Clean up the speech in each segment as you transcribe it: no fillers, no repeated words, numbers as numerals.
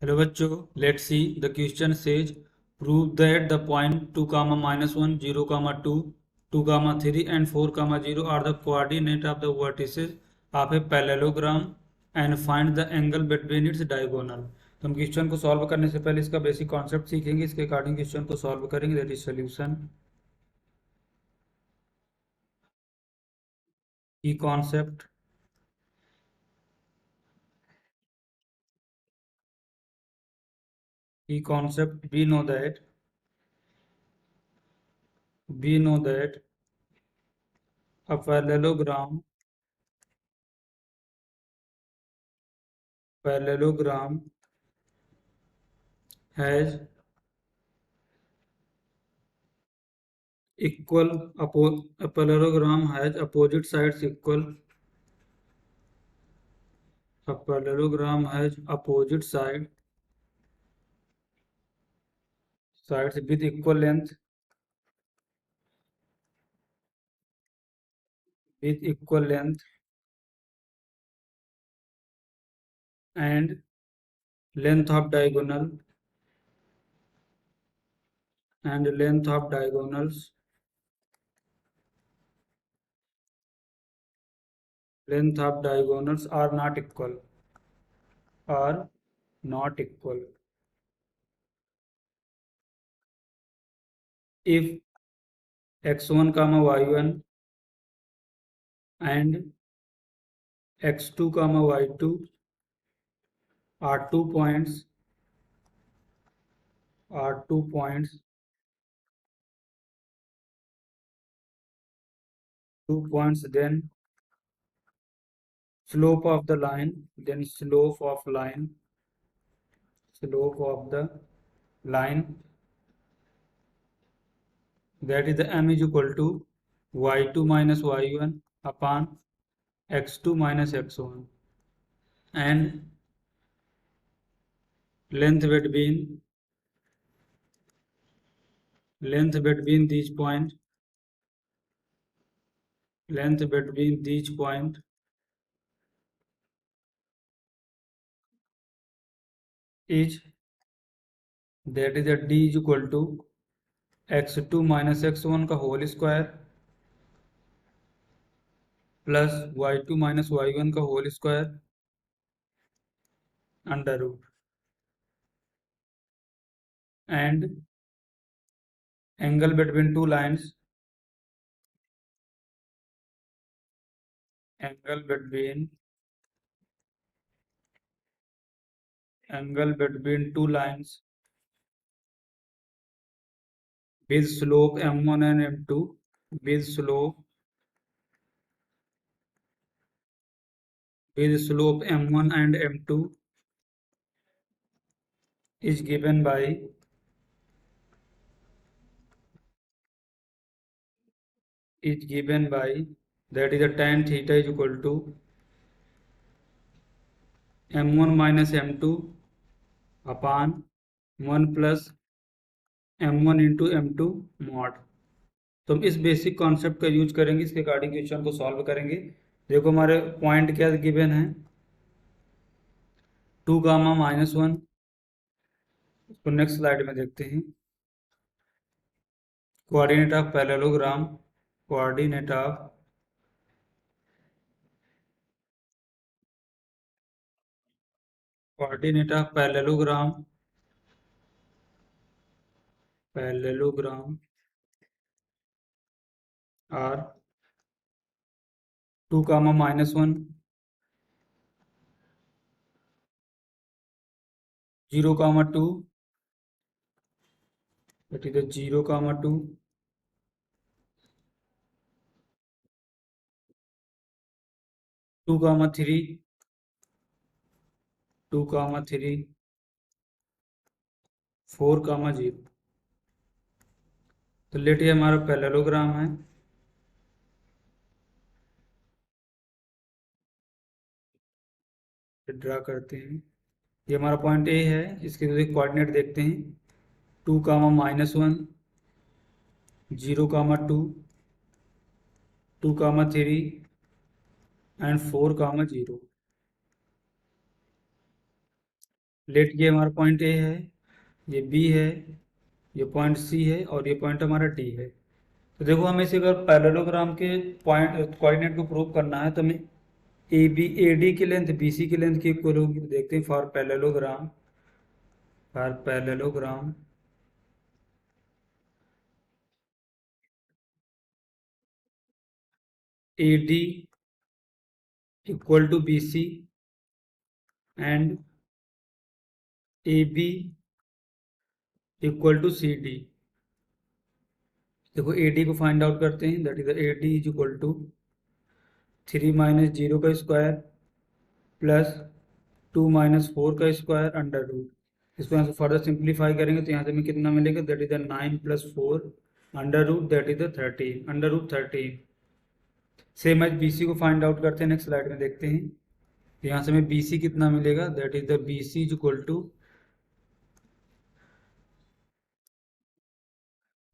Hello बच्चों, let's see the question says prove that the point 2 comma -1 0 comma 2 2 comma 3 and 4 comma 0 are the coordinate of the vertices of a parallelogram and find the angle between its diagonal। तो हम question को solve करने से पहले इसका basic concept सीखेंगे, इसके according question को सॉल्व करेंगे। दैट इज सोल्यूशन की कॉन्सेप्ट। की concept we know that a parallelogram has a parallelogram has opposite sides equal. A parallelogram has opposite sides with equal length and length of diagonal and length of diagonals are not equal. Are not equal. If x1 comma y1 and x2 comma y2 are two points then slope of the line that is the m is equal to y2 minus y1 upon x2 minus x1 and length between these points is that is d is equal to x2 minus x1 का whole square plus y2 minus y1 का whole square under root and angle between two lines angle between two lines with slope m1 and m2 with slope m1 and m2 is given by that is the tan theta is equal to m1 minus m2 upon 1 plus m1 into m2 mod। तो हम इस basic concept का use करेंगे, इसके according question को solve करेंगे। देखो हमारे पॉइंट क्या गिवन है, 2 गामा -1। इसको नेक्स्ट स्लाइड में देखते हैं। Coordinate of parallelogram coordinate of parallelogram are 2 comma -1 0 comma 2 that is the 0 comma 2 2 comma 3 4 comma 0। तो लेट ये हमारा पैरेललोग्राम है। ड्रा करते हैं। ये हमारा पॉइंट ए है, इसके कोऑर्डिनेट देखते हैं। 2 comma -1 0 comma 2 2 comma 3 and 4 comma 0। Let ये हमारा पॉइंट ए है, ये बी है, ये पॉइंट सी है और ये पॉइंट हमारा डी है। तो देखो हमें इसे अगर पैरेललोग्राम के पॉइंट कोऑर्डिनेट को प्रूव करना है तो हमें ए बी ए डी की लेंथ बी सी की लेंथ की इक्वल होगी। तो देखते हैं for parallelogram A D equal to B C and A B equal to C D. देखो ए डी को फाइंड आउट करते हैं, that is A D is equal to 3 - 0 का स्क्वायर प्लस 2 - 4 का स्क्वायर अंडर रूट। इसको यहाँ से further simplify करेंगे तो यहाँ से हमें कितना मिलेगा, that is the 9 + 4 under root, that is the 13 under root 13। Same as B C को फाइंड आउट करते हैं, नेक्स्ट स्लाइड में देखते हैं। तो यहाँ से हमें बी सी कितना मिलेगा, that is the B C is equal to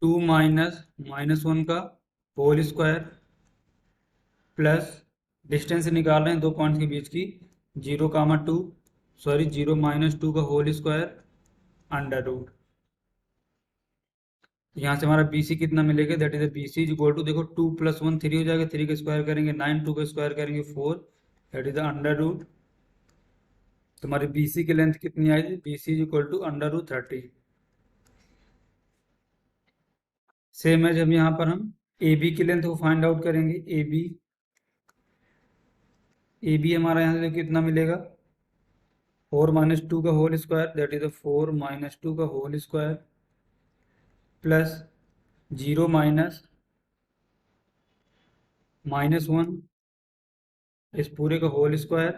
2 - -1 का होल स्क्वायर प्लस डिस्टेंस निकाल रहे हैं दो पॉइंट्स के बीच की, 0 - 2 का होल स्क्वायर अंडर रूट। यहाँ से हमारा बी सी कितना मिलेगा, that is B C is equal to, देखो 2 + 1 3 हो जाएगा, 3 का स्क्वायर करेंगे 9, 2 का स्क्वायर करेंगे 4, that is the under root. तो हमारी बी सी की लेंथ कितनी आएगी, B C is equal to under root 30। Same as हम यहाँ पर हम ए बी की लेंथ को फाइंड आउट करेंगे। ए बी हमारा यहाँ से कितना मिलेगा, 4 - 2 का होल स्क्वायर, दैट इज 4 - 2 का होल स्क्वायर प्लस 0 -1 इस पूरे का होल स्क्वायर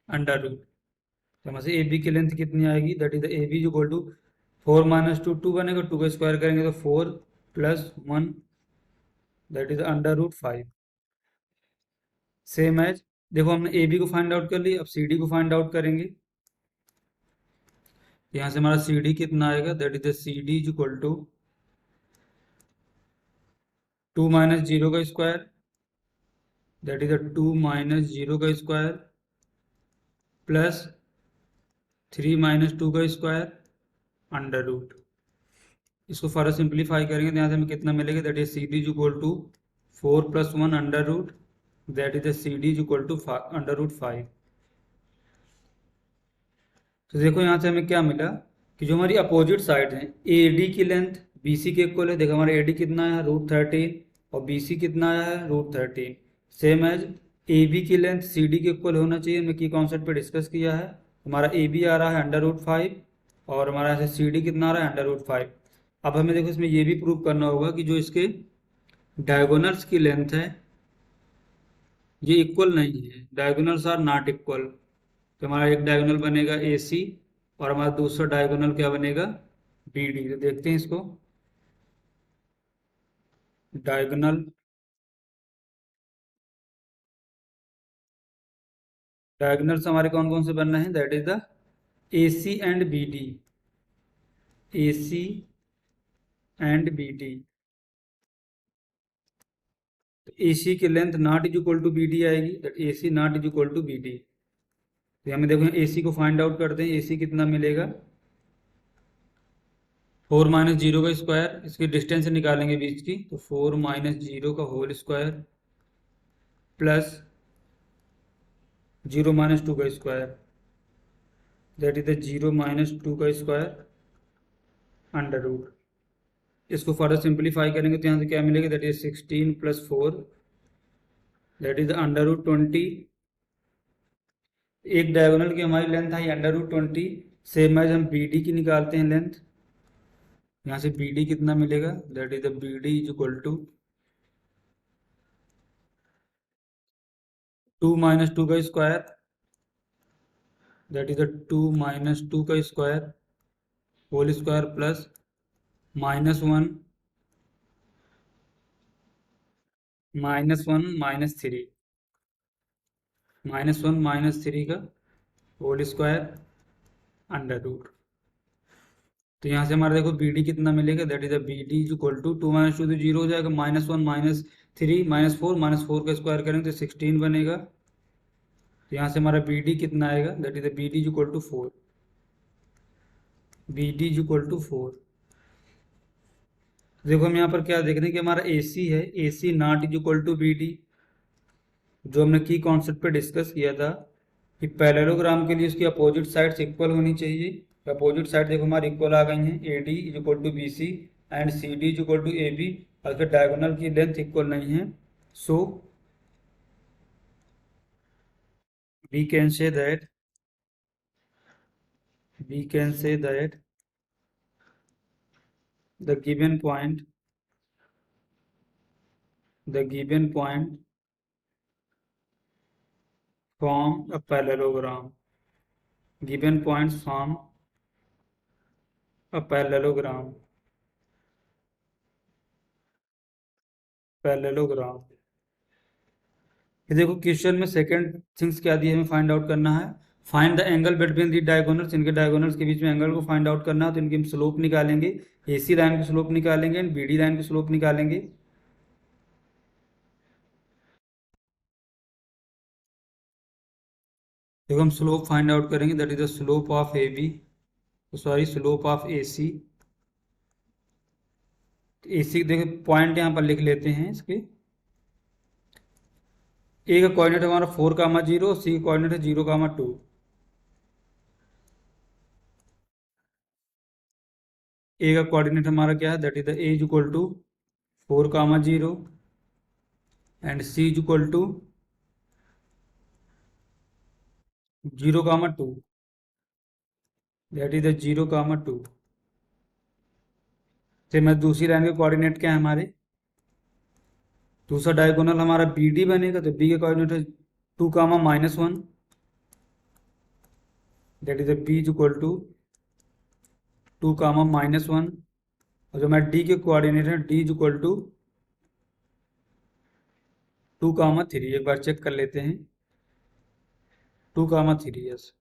अंडर रूट। तो हमारे ए बी की लेंथ कितनी आएगी, that is A B is equal to 4 - 2 2 बनेगा, 2 का स्क्वायर करेंगे तो 4 + 1 that is under root 5। Same as देखो हमने ए बी को फाइंड आउट कर लिया, अब सी डी को फाइंड आउट करेंगे। यहाँ से हमारा सी डी कितना आएगा, that is C D is equal to 2 - 0 का स्क्वायर, दैट इज 2 - 0 का स्क्वायर प्लस 3 - 2 का स्क्वायर अंडर रूट। इसको फर्दर सिंप्लीफाई करेंगे तो यहाँ से हमें कितना मिलेगा, that is C D is equal to 4 + 1 under root, that is C D is equal to under root 5। तो देखो यहाँ से हमें क्या मिला कि जो हमारी अपोजिट साइड है, ए डी की लेंथ बी सी के इक्वल है। देखो हमारा ए डी कितना है, √13 और बी सी कितना है, √13। सेम एज ए बी की लेंथ सी डी के इक्वल होना चाहिए, हमने की कॉन्सेप्ट पे डिस्कस किया है। हमारा ए बी आ रहा है अंडर रूट 5 और हमारा ऐसे सी डी कितना आ रहा है, अंडर रूट 5। अब हमें देखो इसमें ये भी प्रूव करना होगा कि जो इसके डायगोनल्स की लेंथ है ये इक्वल नहीं है, डायगोनल्स आर नॉट इक्वल। तो हमारा एक डायगोनल बनेगा ए सी और हमारा दूसरा डायगोनल क्या बनेगा, बी डी। तो देखते हैं इसको, डायगोनल डायगोनल्स हमारे कौन कौन से बनना है, that is the A C and B D, A C and B D. तो ए सी की length not is equal to B D आएगी, that A C not is equal to B D. तो हमें देखो ए सी को find out करते हैं, ए सी कितना मिलेगा, 4 - 0 का स्क्वायर, इसकी डिस्टेंस निकालेंगे बीच की, तो 4 - 0 का होल स्क्वायर प्लस 0 - 2 का स्क्वायर, दैट इज द 0 - 2 का स्क्वायर अंडर रूट। इसको फर्दर सिंप्लीफाई करेंगे तो यहाँ से क्या मिलेगा, that is 16 + 4 that is under root 20। एक डायगोनल की हमारी लेंथ आई अंडर रूट 20। सेम एज हम बी डी की निकालते हैं लेंथ, यहाँ से बी डी कितना मिलेगा, that is the B D is equal to 2 - 2 का स्क्वायर, दैट इज द 2 - 2 का स्क्वायर होल स्क्वायर प्लस -1 - 1 -3 -1 -3 का होल स्क्वायर अंडर रूट। तो यहाँ से हमारा देखो बी डी कितना मिलेगा, that is B D is equal to 2 - 2 तो 0 हो जाएगा, -1 -3 -4 का स्क्वायर करेंगे तो 16 बनेगा। तो यहाँ से हमारा बी डी कितना आएगा, that is B D is equal to 4। B D is equal to 4। देखो हम यहाँ पर क्या देख रहे हैं कि हमारा ए सी है, A C not is equal to B D, जो हमने की कॉन्सेप्ट पे डिस्कस किया था कि पैरेललोग्राम के लिए उसकी अपोजिट साइड्स इक्वल होनी चाहिए। अपोजिट साइड देखो हमारी इक्वल आ गई हैं, A D is equal to B C and C D is equal to A B, अगर डायगोनल की लेंथ इक्वल नहीं है, so we can say that the given point form a parallelogram, given points form a parallelogram। ये देखो question में second things क्या दिए हमें फाइंड आउट करना है, find the angle between the diagonals, इनके डायगोनल्स के बीच में एंगल को फाइंड आउट करना है, तो इनकी हम स्लोप निकालेंगे, एसी लाइन की स्लोप निकालेंगे एंड बीडी लाइन की स्लोप निकालेंगे। देखो हम स्लोप फाइंड आउट करेंगे, that is the slope of A B, sorry slope of A C. A C देखो पॉइंट यहाँ पर लिख लेते हैं इसके, ए का कोऑर्डिनेट हमारा 4,0, सी का कोऑर्डिनेट है 0,2। ए का कोऑर्डिनेट हमारा क्या है, that is the A is equal to 4,0 and C is equal to 0,2, that is the 0,2। तो मैं दूसरी लाइन के कोऑर्डिनेट क्या है हमारे, दूसरा डायगोनल हमारा बी डी बनेगा, तो बी का कोऑर्डिनेट है 2,-1, that is the B is equal to 2,-1, और जो हमारे डी के कोऑर्डिनेट है डी इज इक्वल टू 2,3। एक बार चेक कर लेते हैं, 2,3। यस,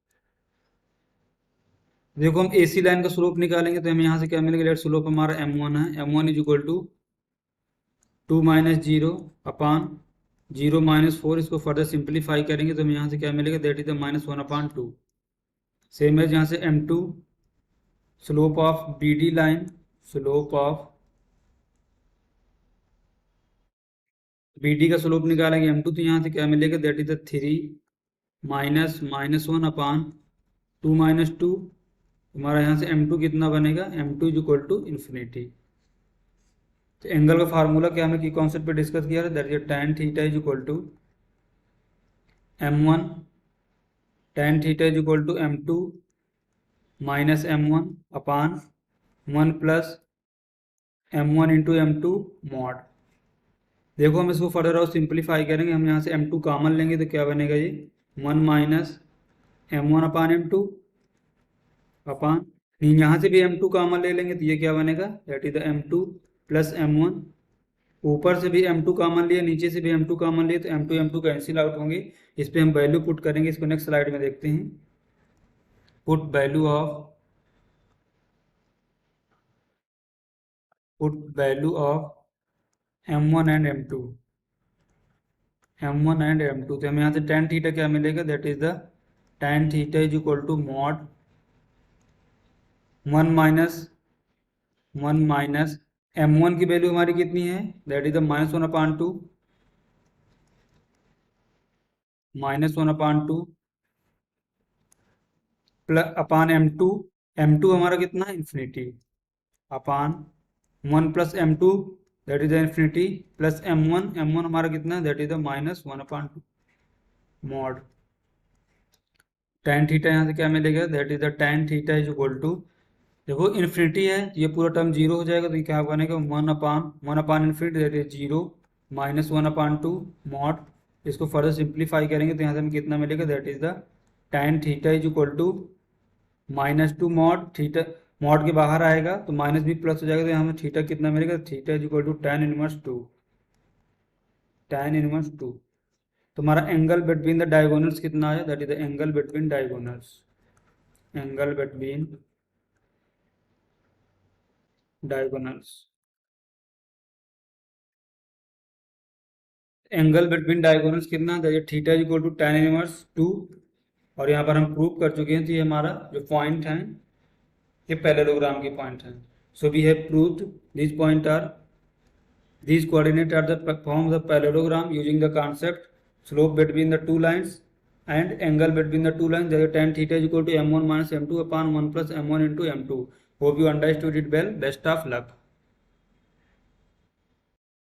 देखो हम एसी लाइन का स्लोप निकालेंगे तो हमें यहाँ से क्या मिलेगा, लेट स्लोप हमारा m1 है, m1 इज इक्वल टू 2-0 अपान 0-4। इसको फर्दर सिंप्लीफाई करेंगे तो हमें यहाँ से क्या मिलेगा, दैट इज द -1/2। सेम है यहाँ से m2 slope of BD line, slope of BD का स्लोप निकालेंगे m2, तो यहाँ से क्या मिलेगा, दैट इज द 3 -1/2 हमारा यहाँ से m2 कितना बनेगा, m2 is equal to infinity. तो एंगल का फार्मूला क्या हमें की कॉन्सेप्ट पे डिस्कस किया है, that is tan theta is equal to m1, tan theta is equal to m2 minus m1 upon 1 plus m1 into m2 mod. देखो हम इसको फर्दर और सिंप्लीफाई करेंगे, हम यहाँ से m2 कॉमन लेंगे तो क्या बनेगा, ये 1 माइनस m1 अपान m2 अपान, यहाँ से भी m2 कॉमन ले लेंगे तो ये क्या बनेगा, that is the m2 plus m1, ऊपर से भी m2 कॉमन लिया, नीचे से भी m2 कॉमन लिए, तो m2 कैंसिल आउट होंगे। इस पे हम वैल्यू पुट करेंगे, इसको नेक्स्ट स्लाइड में देखते हैं। Put value of m1 and m2, तो हमें यहाँ से tan थीटा क्या मिलेगा, that is the tan theta is equal to mod 1 minus m1 की वैल्यू हमारी कितनी है, that is the -1/2 plus upon m2 हमारा कितना है, infinity, upon 1 plus m2 that is the infinity plus m1 हमारा कितना है, that is the -1/2 mod tan theta यहाँ से क्या मिलेगा, that is the tan theta is equal to, देखो इन्फिनिटी है ये पूरा टर्म जीरो हो जाएगा, तो क्या बनेगा 1/1 इन्फिनिटी दैट इज 0 -1/2 मॉड। इसको फर्दर सिंप्लीफाई करेंगे तो यहाँ से हमें कितना मिलेगा, that is the tan theta is equal to -2 mod theta, mod के बाहर आएगा तो माइनस भी प्लस हो जाएगा, तो यहाँ हमें थीटा कितना मिलेगा, theta is equal to tan inverse 2। तो हमारा एंगल बिटवीन द डायगोनल्स कितना आया, that is the angle between diagonals, angle between diagonals, angle between diagonals कितना, that is theta is equal to tan 2। और यहाँ पर हम प्रूव कर चुके हैं, तो ये हमारा जो पॉइंट है ये पैरेललोग्राम के पॉइंट हैं. So we have proved these coordinates are the form of the parallelogram using the concept slope between the two lines and angle between the two lines. That is tan theta is equal to m1 minus m2 upon 1 plus m1 into m2. Hope you understood it well. Best of luck.